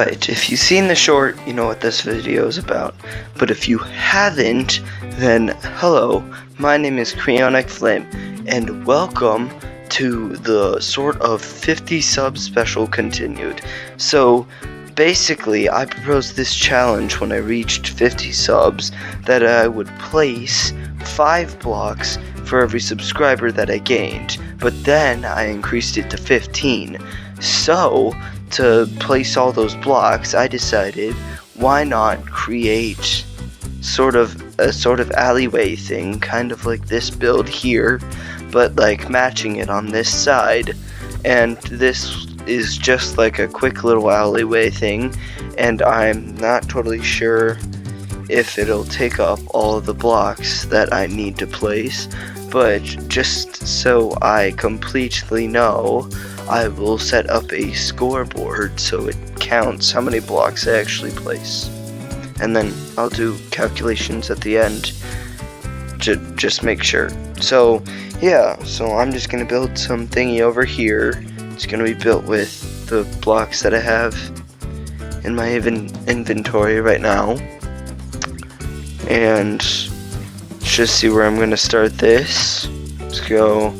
Alright, if you've seen the short, you know what this video is about. But if you haven't, then hello, my name is Cryonic Flame, and welcome to the sort of 50 sub special continued. So, basically, I proposed this challenge when I reached 50 subs, that I would place 5 blocks for every subscriber that I gained, but then I increased it to 15. So, to place all those blocks, I decided, why not create sort of a alleyway thing, kind of like this build here, but like matching it on this side. And this is just like a quick little alleyway thing, and I'm not totally sure if it'll take up all of the blocks that I need to place, but just so I completely know, I will set up a scoreboard so it counts how many blocks I actually place. And then I'll do calculations at the end to just make sure. So yeah, so I'm just gonna build some thingy over here. It's gonna be built with the blocks that I have in my inventory right now. And let's just see where I'm gonna start this. Let's go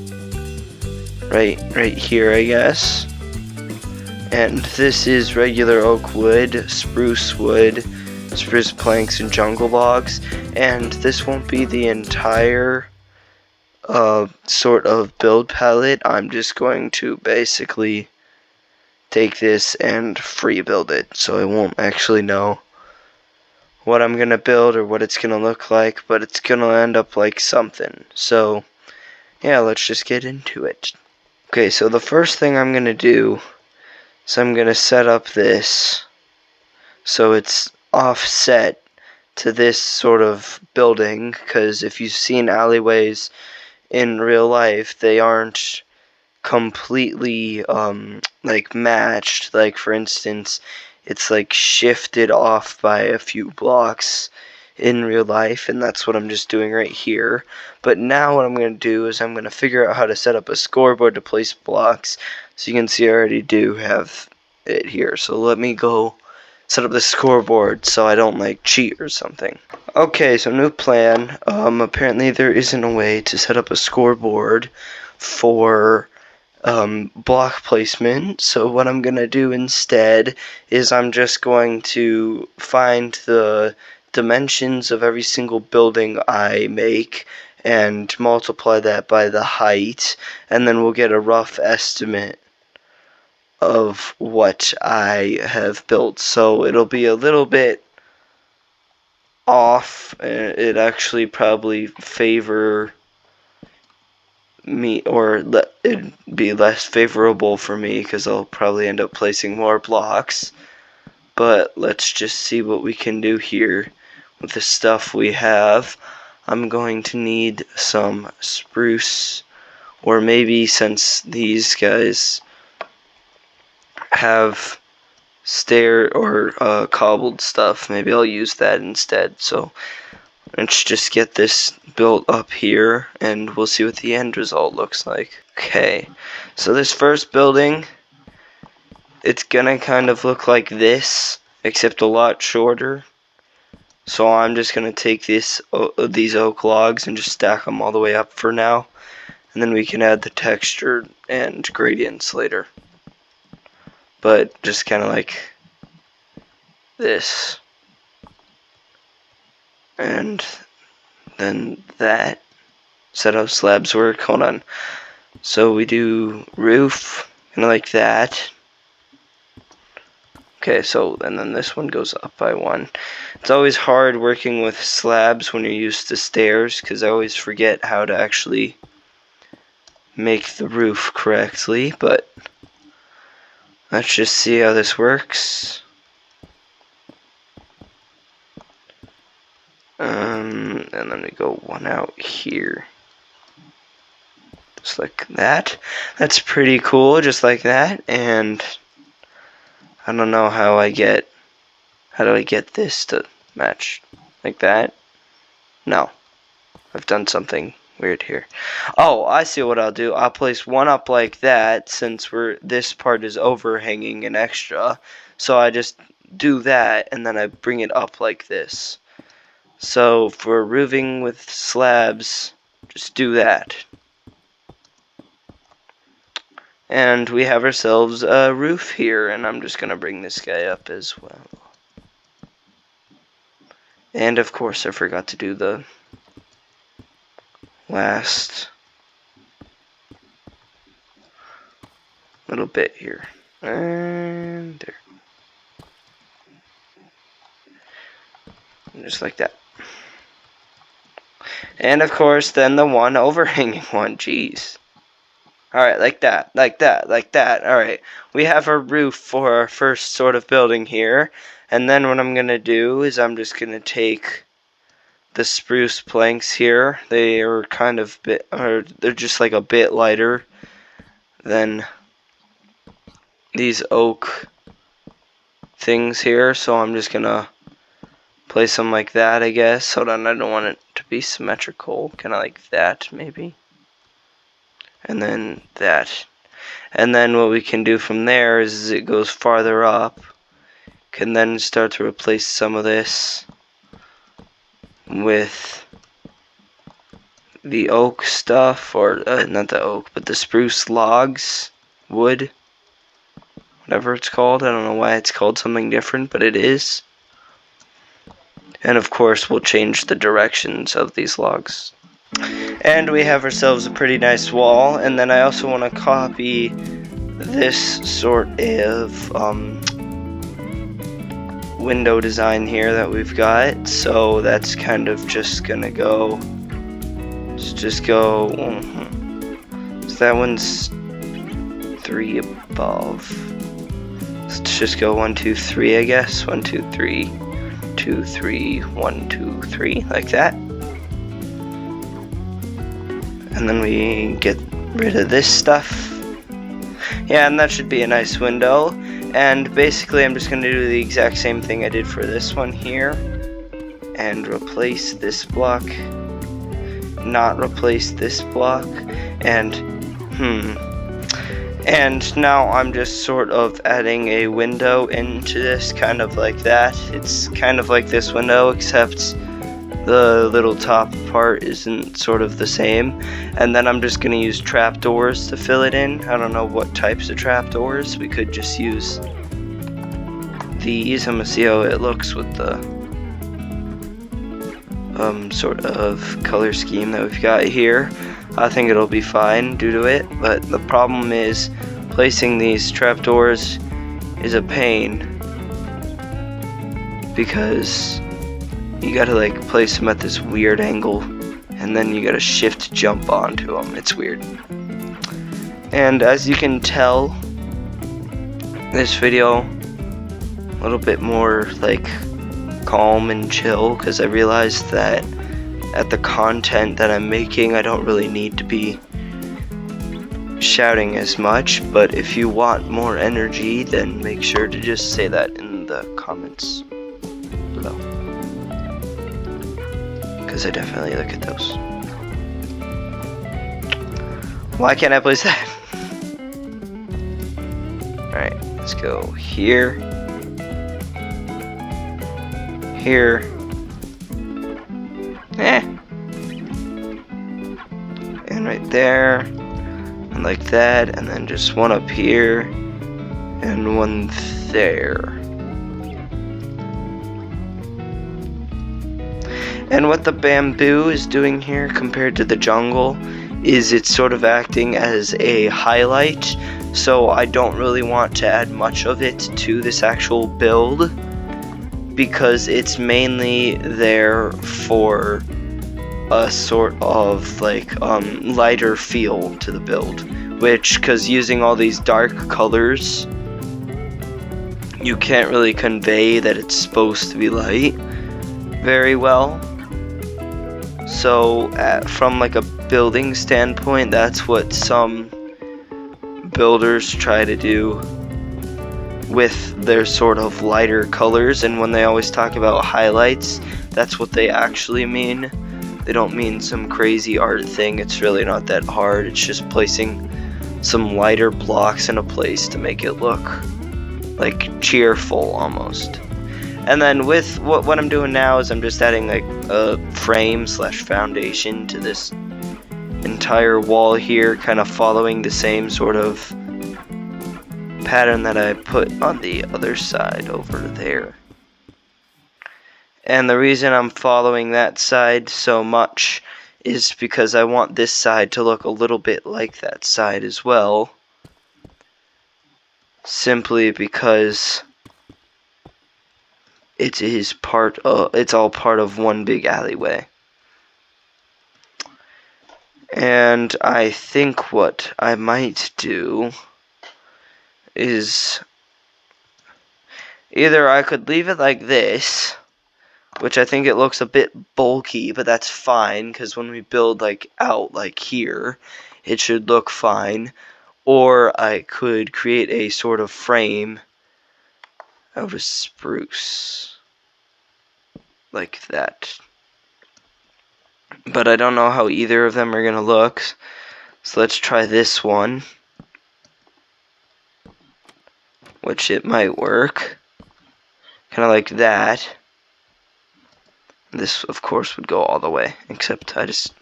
right here, I guess. And this is regular oak wood, spruce planks, and jungle logs. And this won't be the entire sort of build palette. I'm just going to basically take this and free build it, so I won't actually know what I'm gonna build or what it's gonna look like, but it's gonna end up like something. So yeah, let's just get into it. Okay, so the first thing I'm gonna do is I'm gonna set up this so it's offset to this sort of building, because if you've seen alleyways in real life, they aren't completely like matched. Like, for instance, it's like shifted off by a few blocks in real life, and that's what I'm just doing right here. But now what I'm going to do is I'm going to figure out how to set up a scoreboard to place blocks. So you can see I already do have it here. So let me go set up the scoreboard so I don't like cheat or something. Okay, so new plan. Apparently there isn't a way to set up a scoreboard for block placement, so what I'm gonna do instead is I'm just going to find the dimensions of every single building I make and multiply that by the height, and then we'll get a rough estimate of what I have built. So it'll be a little bit off. It actually probably favor me, or it'd be less favorable for me because I'll probably end up placing more blocks. But let's just see what we can do here with the stuff we have. I'm going to need some spruce, or maybe since these guys have stair or cobbled stuff, maybe I'll use that instead. So let's just get this built up here, and we'll see what the end result looks like. Okay, so this first building, it's gonna kind of look like this, except a lot shorter. So I'm just gonna take these oak logs and just stack them all the way up for now, and then we can add the texture and gradients later. But just kind of like this. And then that. Set how slabs work. Hold on. So we do roof, kind of like that. Okay, so, and then this one goes up by 1. It's always hard working with slabs when you're used to stairs, because I always forget how to actually make the roof correctly, but let's just see how this works. And then we go one out here. Just like that. That's pretty cool, just like that. And I don't know how do I get this to match like that? No. I've done something weird here. Oh, I see what I'll do. I'll place one up like that, since this part is overhanging and extra. So I just do that, and then I bring it up like this. So for roofing with slabs, just do that. And we have ourselves a roof here, and I'm just gonna bring this guy up as well. And of course I forgot to do the last little bit here. And there. And just like that. And of course then the one overhanging one, jeez. Alright, like that, like that, like that. Alright, we have our roof for our first sort of building here. And then what I'm going to do is I'm just going to take the spruce planks here. They are kind of they're just like a bit lighter than these oak things here. So I'm just going to place them like that, I guess. Hold on, I don't want it to be symmetrical. Kind of like that, maybe. And then that. And then what we can do from there is as it goes farther up, can then start to replace some of this with the oak stuff, or not the oak, but the spruce logs, wood, whatever it's called. I don't know why it's called something different, but it is. And of course we'll change the directions of these logs. And we have ourselves a pretty nice wall. And then I also want to copy this sort of window design here that we've got. So that's kind of just gonna go, let's just go, so that one's 3 above. Let's just go 1, 2, 3, I guess. 1, 2, 3, 2, 3, 1, 2, 3, like that. And then we get rid of this stuff. Yeah, and that should be a nice window. And basically I'm just going to do the exact same thing I did for this one here. And replace this block. Not replace this block. And, And now I'm just sort of adding a window into this, kind of like that. It's kind of like this window, except the little top part isn't sort of the same. And then I'm just going to use trapdoors to fill it in. I don't know what types of trapdoors. We could just use these. I'm going to see how it looks with the sort of color scheme that we've got here. I think it'll be fine due to it. But the problem is placing these trapdoors is a pain, because you gotta like place them at this weird angle, and then you gotta shift jump onto them. It's weird. And as you can tell, this video a little bit more like calm and chill, because I realized that at the content that I'm making, I don't really need to be shouting as much. But if you want more energy, then make sure to just say that in the comments below, because I definitely look at those. Why can't I place that? Alright, let's go here, here, and right there, and like that, and then just one up here, and one there. And what the bamboo is doing here compared to the jungle is it's sort of acting as a highlight, so I don't really want to add much of it to this actual build, because it's mainly there for a sort of like lighter feel to the build, which, because using all these dark colors, you can't really convey that it's supposed to be light very well. So from like a building standpoint, that's what some builders try to do with their sort of lighter colors. And when they always talk about highlights, that's what they actually mean. They don't mean some crazy art thing. It's really not that hard. It's just placing some lighter blocks in a place to make it look like cheerful almost. And then with what I'm doing now is I'm just adding like a frame slash foundation to this entire wall here, kind of following the same sort of pattern that I put on the other side over there. And the reason I'm following that side so much is because I want this side to look a little bit like that side as well. Simply because it's all part of one big alleyway. And I think what I might do is either I could leave it like this, which I think it looks a bit bulky, but that's fine because when we build like out like here, it should look fine. Or I could create a sort of frame out of spruce like that. But I don't know how either of them are gonna look, so let's try this one, which it might work, kind of like that. This of course would go all the way, except I just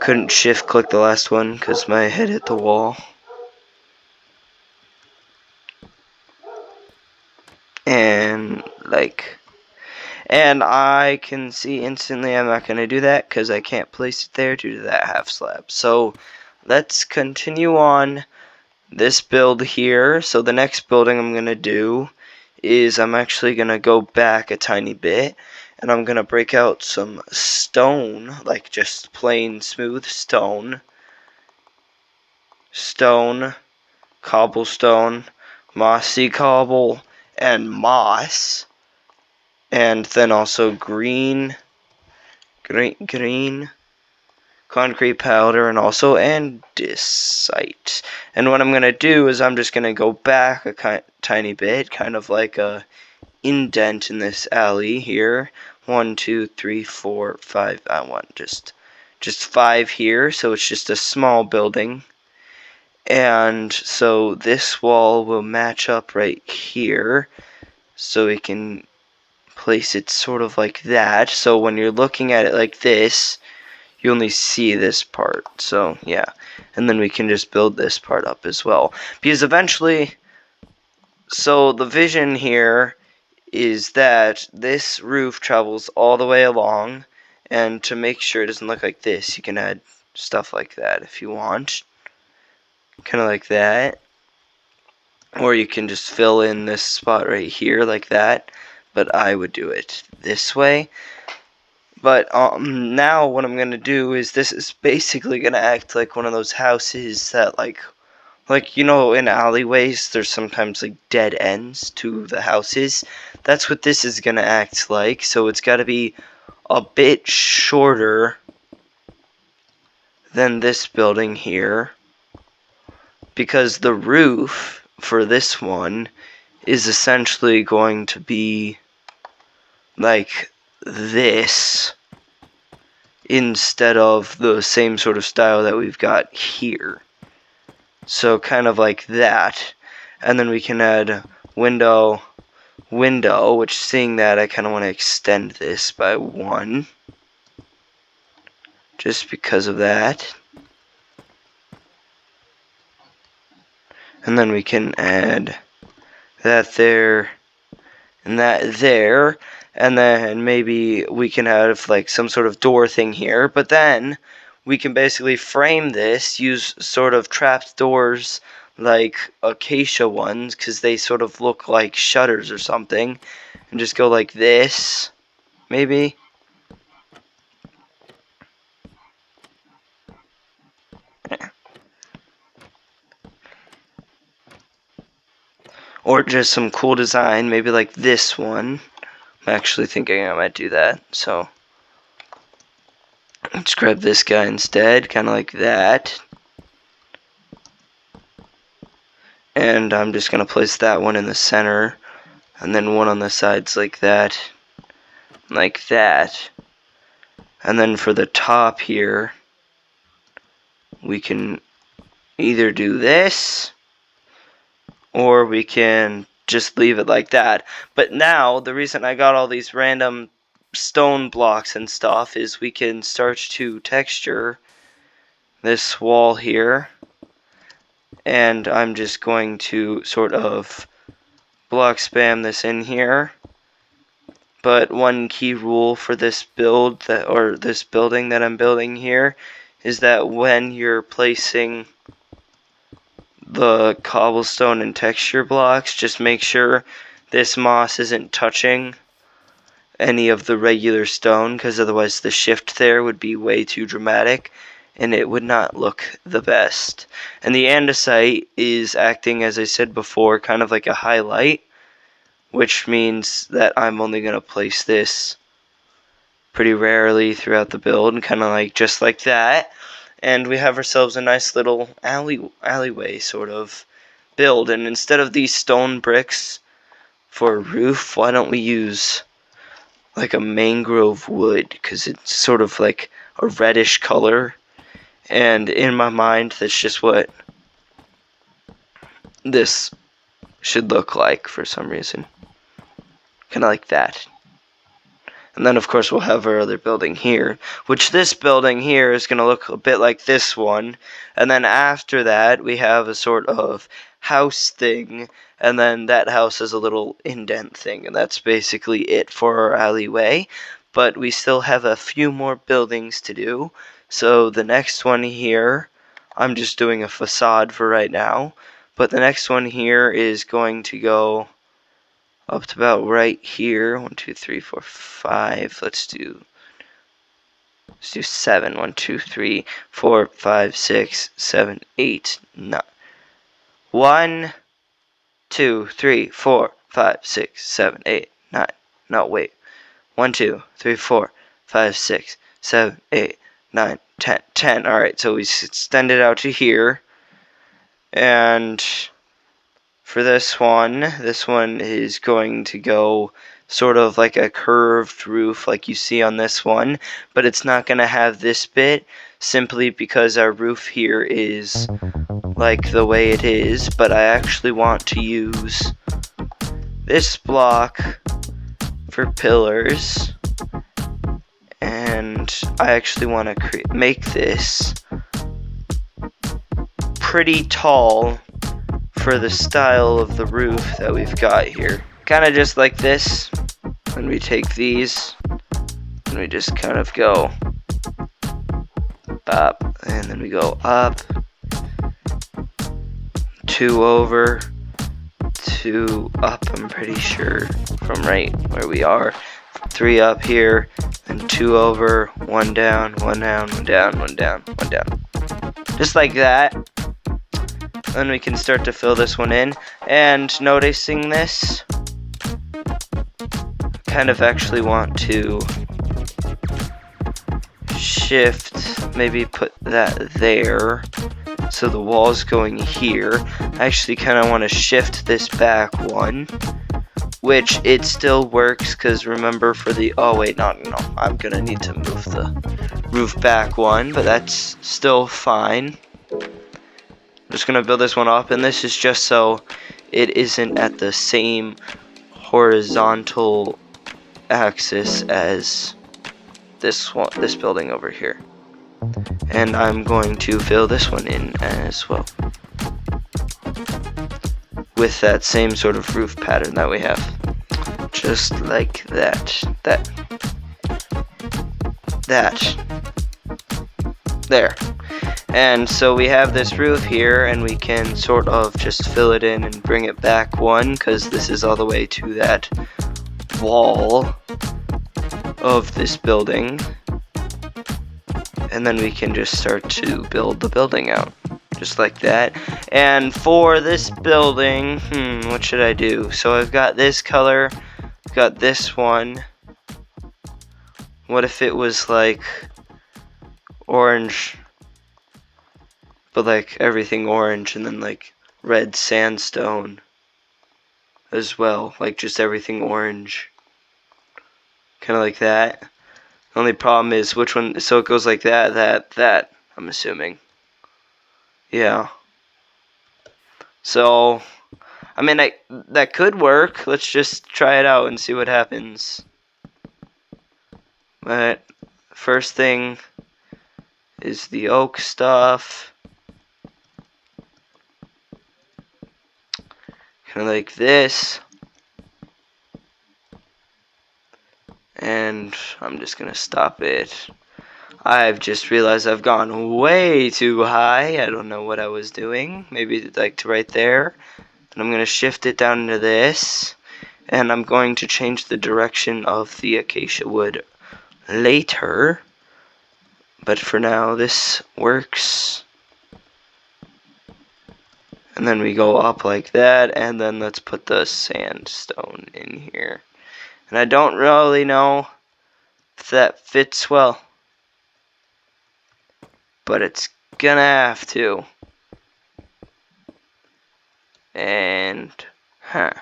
couldn't shift click the last one because my head hit the wall. And I can see instantly I'm not going to do that because I can't place it there due to that half slab. So let's continue on this build here. So the next building I'm going to do is I'm actually going to go back a tiny bit and I'm going to break out some stone, like just plain smooth stone, cobblestone, mossy cobble, and moss. And then also green concrete powder, and also andesite. And what I'm going to do is I'm just going to go back a tiny bit, kind of like a indent in this alley here. 1, 2, 3, 4, 5. I want just 5 here, so it's just a small building. And so this wall will match up right here, so we can place it sort of like that. So when you're looking at it like this, you only see this part. So yeah, and then we can just build this part up as well, because eventually, so the vision here is that this roof travels all the way along, and to make sure it doesn't look like this, you can add stuff like that if you want, kind of like that, or you can just fill in this spot right here like that. But I would do it this way. But now what I'm going to do is, this is basically going to act like one of those houses that like you know, in alleyways there's sometimes like dead ends to the houses. That's what this is going to act like. So it's got to be a bit shorter than this building here, because the roof for this one is essentially going to be like this instead of the same sort of style that we've got here. So kind of like that. And then we can add window, which, seeing that, I kind of want to extend this by 1 just because of that. And then we can add that there and that there. And then maybe we can have like some sort of door thing here. But then we can basically frame this, use sort of trapped doors like acacia ones, because they sort of look like shutters or something. And just go like this, maybe. Or just some cool design, maybe like this one. I'm actually thinking I might do that, so let's grab this guy instead, kind of like that. And I'm just going to place that one in the center, and then one on the sides like that, And then for the top here, we can either do this, or we can just leave it like that. But now, the reason I got all these random stone blocks and stuff is we can start to texture this wall here. And I'm just going to sort of block spam this in here. But one key rule for this build this building that I'm building here is that when you're placing the cobblestone and texture blocks, just make sure this moss isn't touching any of the regular stone, because otherwise the shift there would be way too dramatic and it would not look the best. And the andesite is acting, as I said before, kind of like a highlight, which means that I'm only going to place this pretty rarely throughout the build, kind of like just like that. And we have ourselves a nice little alleyway sort of build. And instead of these stone bricks for a roof, why don't we use like a mangrove wood, because it's sort of like a reddish color. And in my mind, that's just what this should look like for some reason. Kind of like that. And then, of course, we'll have our other building here, which this building here is going to look a bit like this one. And then after that, we have a sort of house thing, and then that house is a little indent thing, and that's basically it for our alleyway. But we still have a few more buildings to do. So the next one here, I'm just doing a facade for right now, but the next one here is going to go up to about right here. 1, 2, 3, 4, 5. Let's do 7. 1, 2, 3, 4, 5, 6, 7, 8, 9. 1, 2, 3, 4, 5, 6, 7, 8, 9. No, wait. 1, 2, 3, 4, 5, 6, 7, 8, 9, 10. 10. Alright, so we extend it out to here. And for this one is going to go sort of like a curved roof like you see on this one, but it's not going to have this bit simply because our roof here is like the way it is. But I actually want to use this block for pillars, and I actually want to make this pretty tall for the style of the roof that we've got here. Kind of just like this. And we take these and we just kind of go up, and then we go up, 2 over, 2 up, I'm pretty sure, from right where we are. 3 up here, and 2 over, 1 down, 1 down, 1 down, 1 down, 1 down. Just like that. Then we can start to fill this one in. And noticing this, kind of actually want to shift, maybe put that there, so the wall's going here. I actually kind of want to shift this back one, which it still works, because remember for the, oh wait, no, I'm gonna need to move the roof back one, but that's still fine. I'm just gonna build this one up, and this is just so it isn't at the same horizontal axis as this building over here. And I'm going to fill this one in as well, with that same sort of roof pattern that we have. Just like that. There. And so we have this roof here, and we can sort of just fill it in and bring it back one, because this is all the way to that wall of this building. And then we can just start to build the building out, just like that. And for this building, what should I do? So I've got this color, I've got this one. What if it was like orange, but like everything orange, and then like red sandstone as well, like just everything orange, kind of like that. The only problem is which one, so it goes like that, I'm assuming. Yeah. So I mean, that could work. Let's just try it out and see what happens. But first thing is the oak stuff. Kind of like this. And I'm just gonna stop it. I've just realized I've gone way too high. I don't know what I was doing. Maybe like to right there. And I'm gonna shift it down to this. And I'm going to change the direction of the acacia wood later. But for now, this works. And then we go up like that. And then let's put the sandstone in here. And I don't really know if that fits well, but it's gonna have to. And, I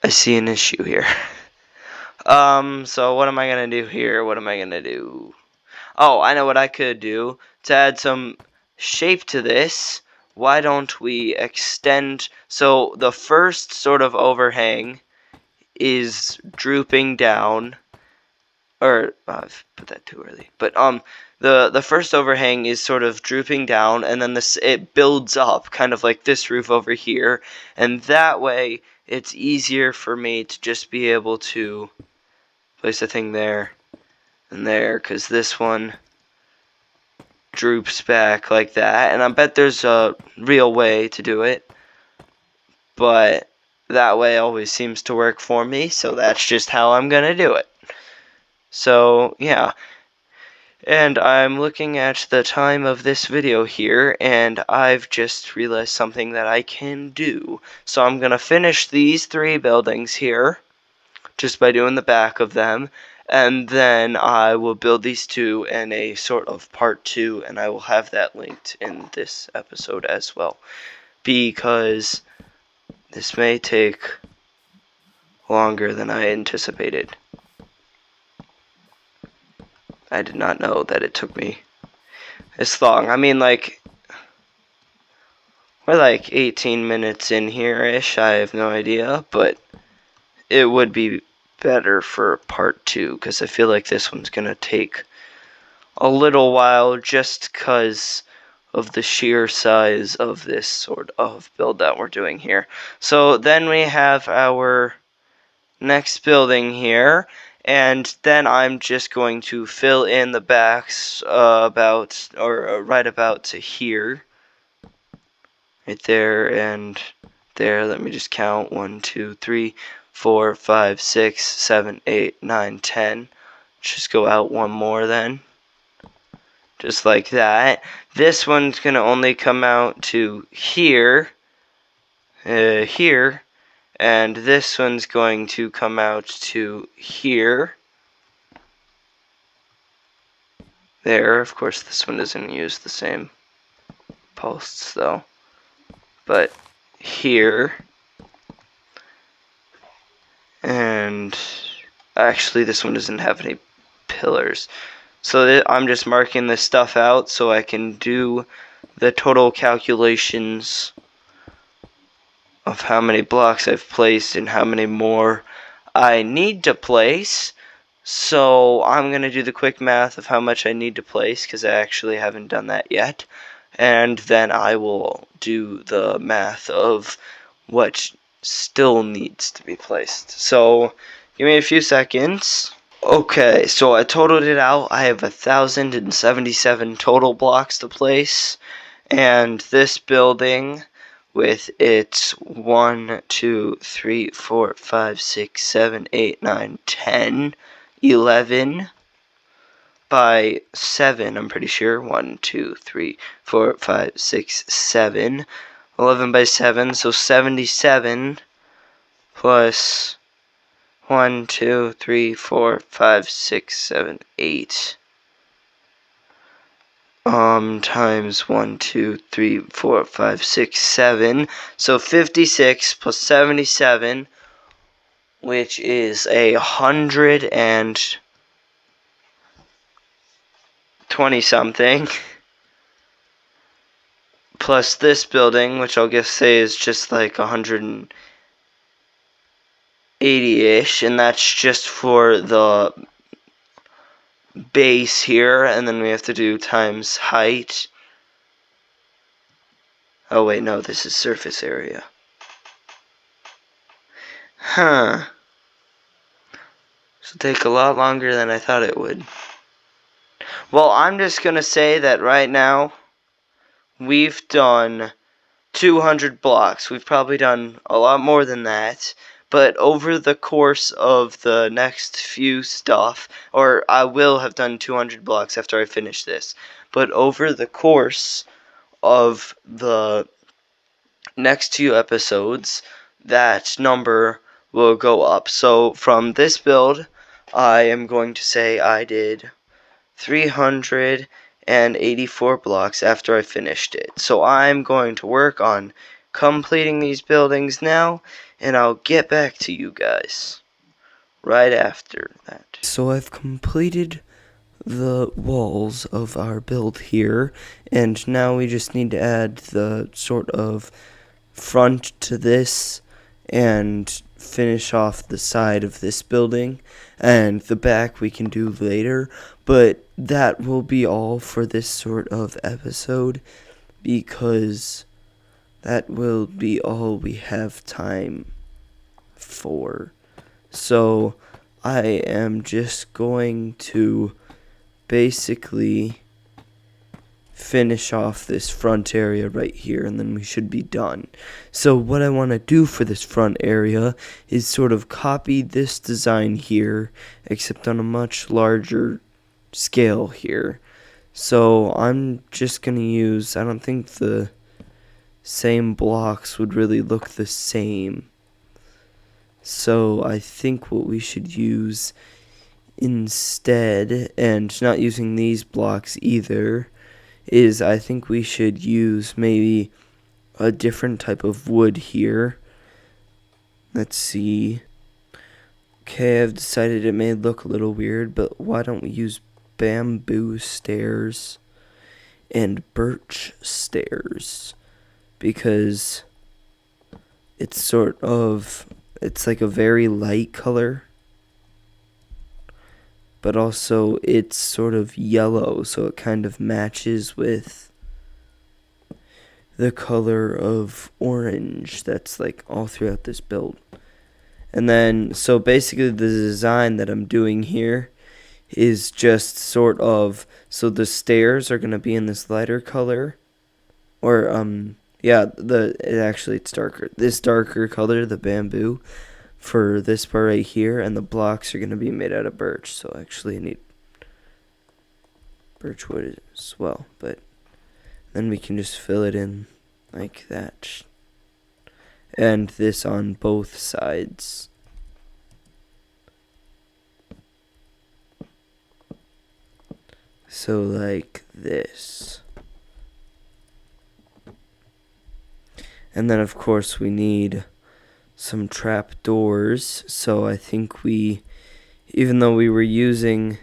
see an issue here. So what am I gonna do here? What am I gonna do? Oh, I know what I could do to add some shape to this. Why don't we extend, so the first sort of overhang is drooping down, or I've put that too early, but the first overhang is sort of drooping down, and then it builds up kind of like this roof over here, and that way it's easier for me to just be able to place a thing there and there, because this one droops back like that, and I bet there's a real way to do it, but that way always seems to work for me, so that's just how I'm gonna do it. So yeah, and I'm looking at the time of this video here, and I've just realized something that I can do. So I'm gonna finish these 3 buildings here just by doing the back of them, and then I will build these 2 in a sort of part 2, and I will have that linked in this episode as well, because this may take longer than I anticipated. I did not know that it took me this long. I mean, like, we're like 18 minutes in here-ish, I have no idea, but it would be better for part 2, because I feel like this one's gonna take a little while just because of the sheer size of this sort of build that we're doing here. So then we have our next building here, and then I'm just going to fill in the backs right about to here, right there and there. Let me just count: 1, 2, 3, 4, 5, 6, 7, 8, 9, 10. Just go out one more then, just like that. This one's gonna only come out to here, here, and this one's going to come out to here. There, of course this one doesn't use the same posts though, but here, and actually this one doesn't have any pillars, so I'm just marking this stuff out so I can do the total calculations of how many blocks I've placed and how many more I need to place. So I'm going to do the quick math of how much I need to place, because I actually haven't done that yet. And then I will do the math of what still needs to be placed. So give me a few seconds. Okay, so I totaled it out. I have 1,077 total blocks to place. And this building, with its 1, 2, 3, 4, 5, 6, 7, 8, 9, 10, 11 by 7, I'm pretty sure. 1, 2, 3, 4, 5, 6, 7. 11 by 7, so 77 plus 1, 2, 3, 4, 5, 6, 7, 8. Times 1, 2, 3, 4, 5, 6, 7. So 56 plus 77, which is 100 and 20 something. Plus this building, which I'll guess say is just like 180-ish, and that's just for the base here, and then we have to do times height. Oh wait, no, this is surface area. Huh. This will take a lot longer than I thought it would. Well, I'm just gonna say that right now we've done 200 blocks. We've probably done a lot more than that, but over the course of the next few stuff, or I will have done 200 blocks after I finish this, but over the course of the next few episodes, that number will go up. So from this build, I am going to say I did 384 blocks after I finished it. So I'm going to work on completing these buildings now, and I'll get back to you guys right after that. So I've completed the walls of our build here, and now we just need to add the sort of front to this and finish off the side of this building, and the back we can do later, but that will be all for this sort of episode because that will be all we have time for. So I am just going to basically finish off this front area right here, and then we should be done. So what I want to do for this front area is sort of copy this design here, except on a much larger scale here. So I'm just going to use, I don't think the same blocks would really look the same. So I think what we should use instead, and not using these blocks either, is I think we should use maybe a different type of wood here. Let's see. Okay, I've decided it may look a little weird, but why don't we use bamboo stairs and birch stairs? Because it's sort of, it's like a very light color, but also it's sort of yellow, so it kind of matches with the color of orange that's like all throughout this build. And then, so basically the design that I'm doing here is just sort of, so the stairs are going to be in this lighter color, or yeah, it's darker. This darker color, the bamboo, for this part right here, and the blocks are going to be made out of birch, so actually I need birch wood as well, but then we can just fill it in like that, and this on both sides. So like this. And then of course we need some trap doors, so I think we, even though we were using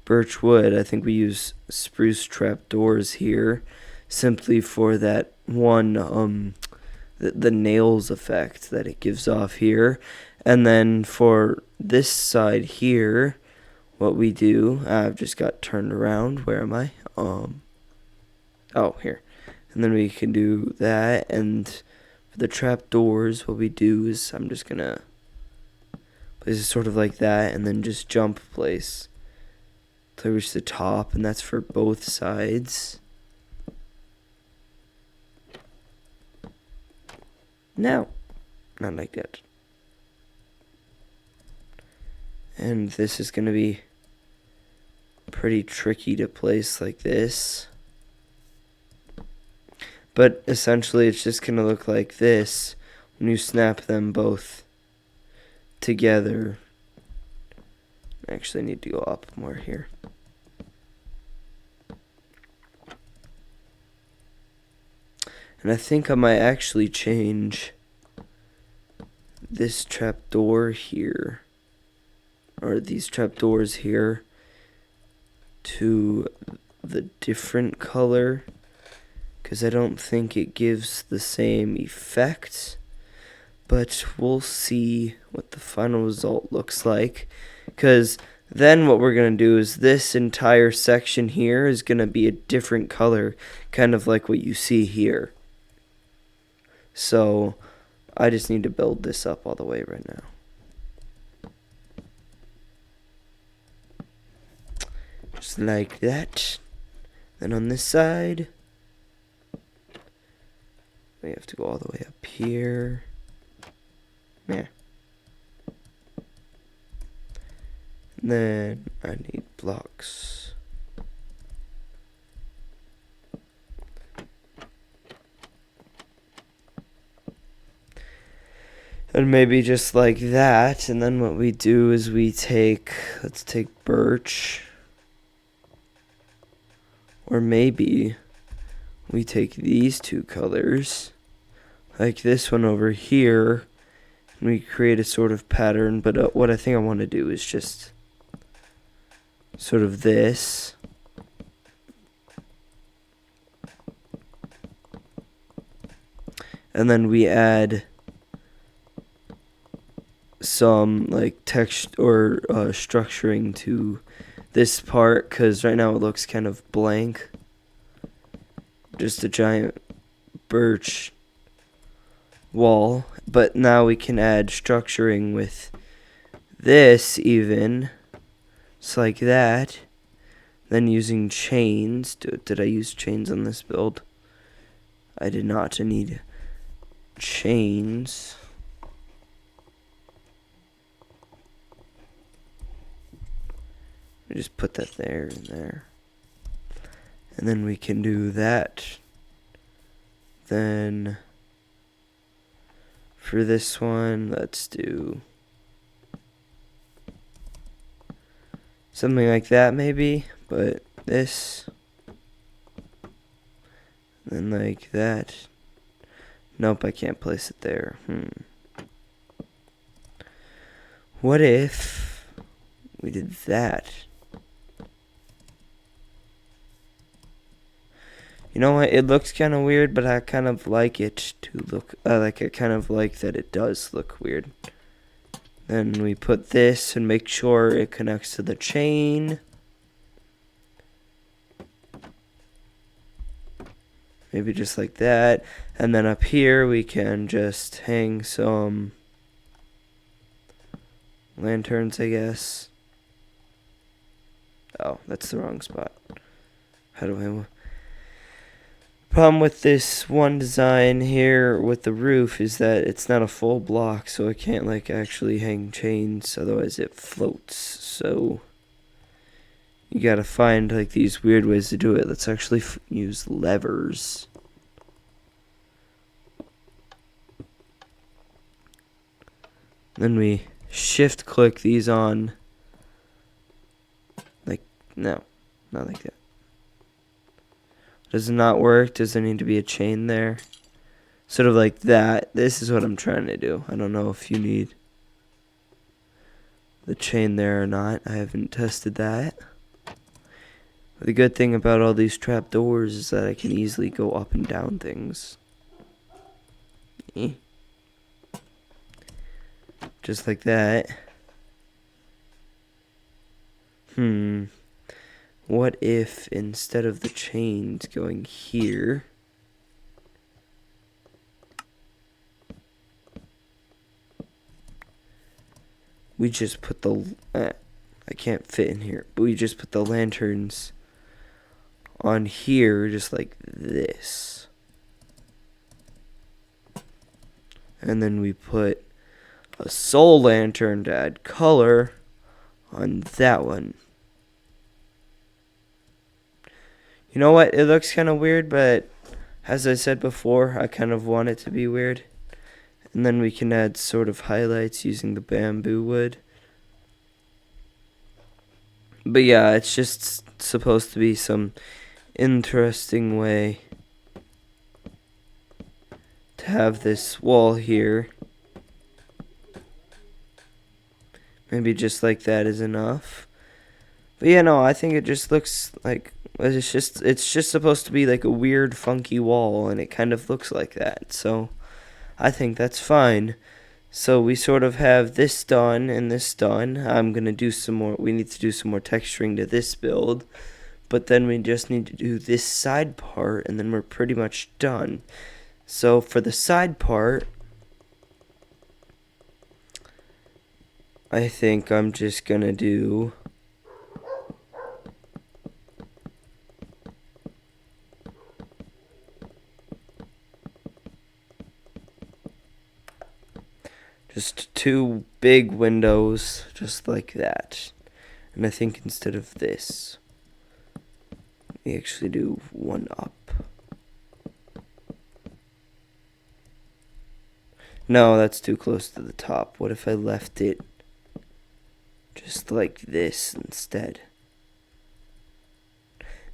birch wood, I think we use spruce trap doors here, simply for that one, the nails effect that it gives off here. And then for this side here, what we do, I've just got turned around, where am I? Oh, here. And then we can do that, and the trap doors, what we do is I'm just gonna place it sort of like that, and then just jump place till I reach the top, and that's for both sides. No, not like that. And this is gonna be pretty tricky to place like this. But essentially it's just going to look like this when you snap them both together. I actually need to go up more here. And I think I might actually change this trap door here, or these trap doors here, to the different color, because I don't think it gives the same effect, but we'll see what the final result looks like, because then what we're going to do is this entire section here is going to be a different color, kind of like what you see here. So I just need to build this up all the way right now. Just like that. Then on this side, we have to go all the way up here. Yeah. And then I need blocks. And maybe just like that. And then what we do is we take, let's take birch. Or maybe we take these two colors, like this one over here, and we create a sort of pattern. But what I think I want to do is just sort of this. And then we add some like text or structuring to this part, because right now it looks kind of blank. Just a giant birch wall. But now we can add structuring with this even. It's like that. Then using chains. Did I use chains on this build? I did not. I need chains. I just put that there and there. And then we can do that. Then for this one, let's do something like that maybe, but this, and then like that. Nope, I can't place it there. What if we did that? You know what? It looks kind of weird, but I kind of like it to look like. I kind of like that it does look weird. Then we put this and make sure it connects to the chain. Maybe just like that. And then up here we can just hang some lanterns, I guess. Oh, that's the wrong spot. How do I... Problem with this one design here with the roof is that it's not a full block, so I can't like actually hang chains, otherwise it floats. So you gotta find like these weird ways to do it. Let's actually use levers. Then we shift click these on. Like, no, not like that. Does it not work? Does there need to be a chain there? Sort of like that. This is what I'm trying to do. I don't know if you need the chain there or not. I haven't tested that. But the good thing about all these trapdoors is that I can easily go up and down things. Just like that. What if instead of the chains going here, we just put the, I can't fit in here, but we just put the lanterns on here just like this. And then we put a soul lantern to add color on that one. You know what? It looks kind of weird, but as I said before, I kind of want it to be weird. And then we can add sort of highlights using the bamboo wood. But yeah, it's just supposed to be some interesting way to have this wall here. Maybe just like that is enough. But yeah, no, I think it just looks like it's just supposed to be like a weird, funky wall, and it kind of looks like that. So I think that's fine. So we sort of have this done and this done. I'm gonna do some more. We need to do some more texturing to this build, but then we just need to do this side part, and then we're pretty much done. So for the side part, I think I'm just gonna do just 2 big windows, just like that. And I think instead of this, we actually do 1 up. No, that's too close to the top. What if I left it just like this instead?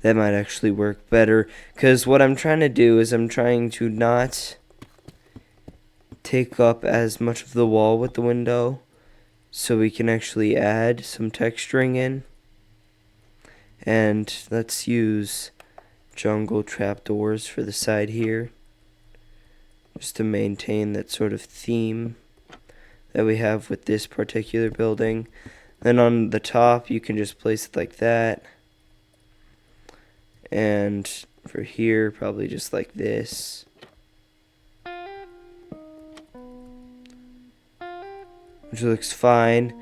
That might actually work better, because what I'm trying to do is I'm trying to not take up as much of the wall with the window, so we can actually add some texturing in. And let's use jungle trapdoors for the side here, just to maintain that sort of theme that we have with this particular building. Then on the top you can just place it like that, and for here probably just like this. Which looks fine.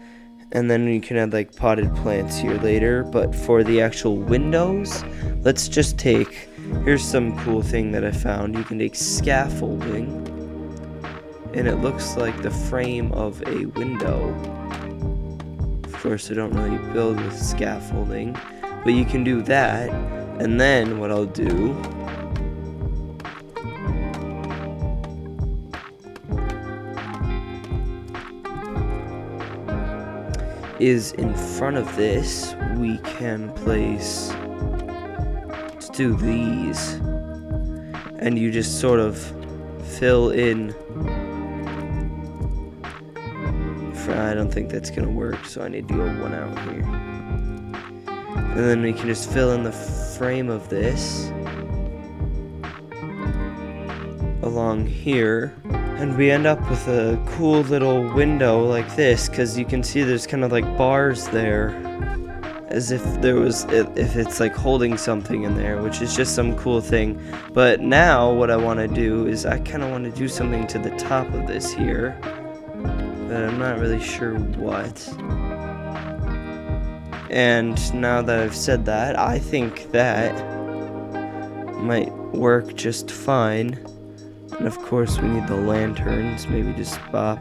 And then you can add like potted plants here later. But for the actual windows, let's just take, here's some cool thing that I found. You can take scaffolding, and it looks like the frame of a window. Of course, I don't really build with scaffolding, but you can do that. And then what I'll do is in front of this, we can place, let's do these, and you just sort of fill in. I don't think that's gonna work, so I need to go 1 out here. And then we can just fill in the frame of this along here. And we end up with a cool little window like this, because you can see there's kind of like bars there, as if there was, if it's like holding something in there, which is just some cool thing. But now what I want to do is I kind of want to do something to the top of this here, but I'm not really sure what. And now that I've said that, I think that might work just fine. And of course we need the lanterns, maybe just pop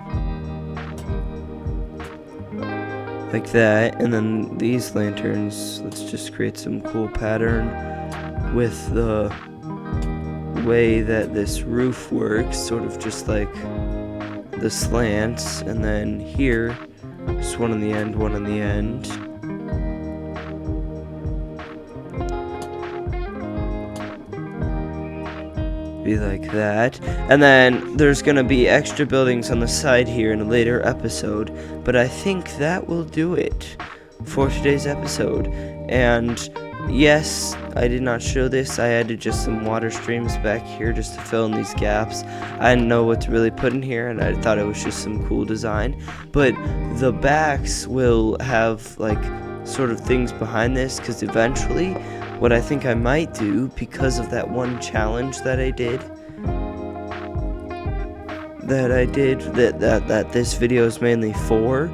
like that. And then these lanterns, let's just create some cool pattern with the way that this roof works, sort of just like the slants. And then here, just 1 on the end, 1 on the end. Like that. And then there's gonna be extra buildings on the side here in a later episode, but I think that will do it for today's episode. And yes, I did not show this. I added just some water streams back here just to fill in these gaps. I didn't know what to really put in here, and I thought it was just some cool design. But the backs will have like sort of things behind this, because eventually what I think I might do, because of that one challenge that I did, that this video is mainly for,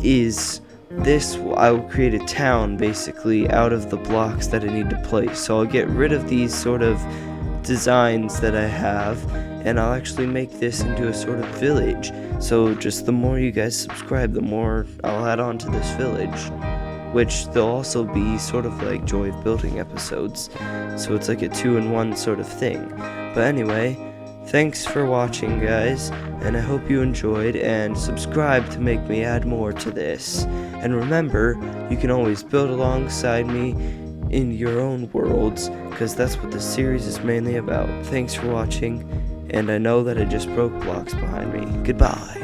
is this, I will create a town basically out of the blocks that I need to place. So I'll get rid of these sort of designs that I have, and I'll actually make this into a sort of village. So just the more you guys subscribe, the more I'll add on to this village, which there'll also be sort of like Joy of Building episodes, so it's like a 2-in-1 sort of thing. But anyway, thanks for watching, guys, and I hope you enjoyed, and subscribe to make me add more to this. And remember, you can always build alongside me in your own worlds, because that's what this series is mainly about. Thanks for watching, and I know that I just broke blocks behind me. Goodbye.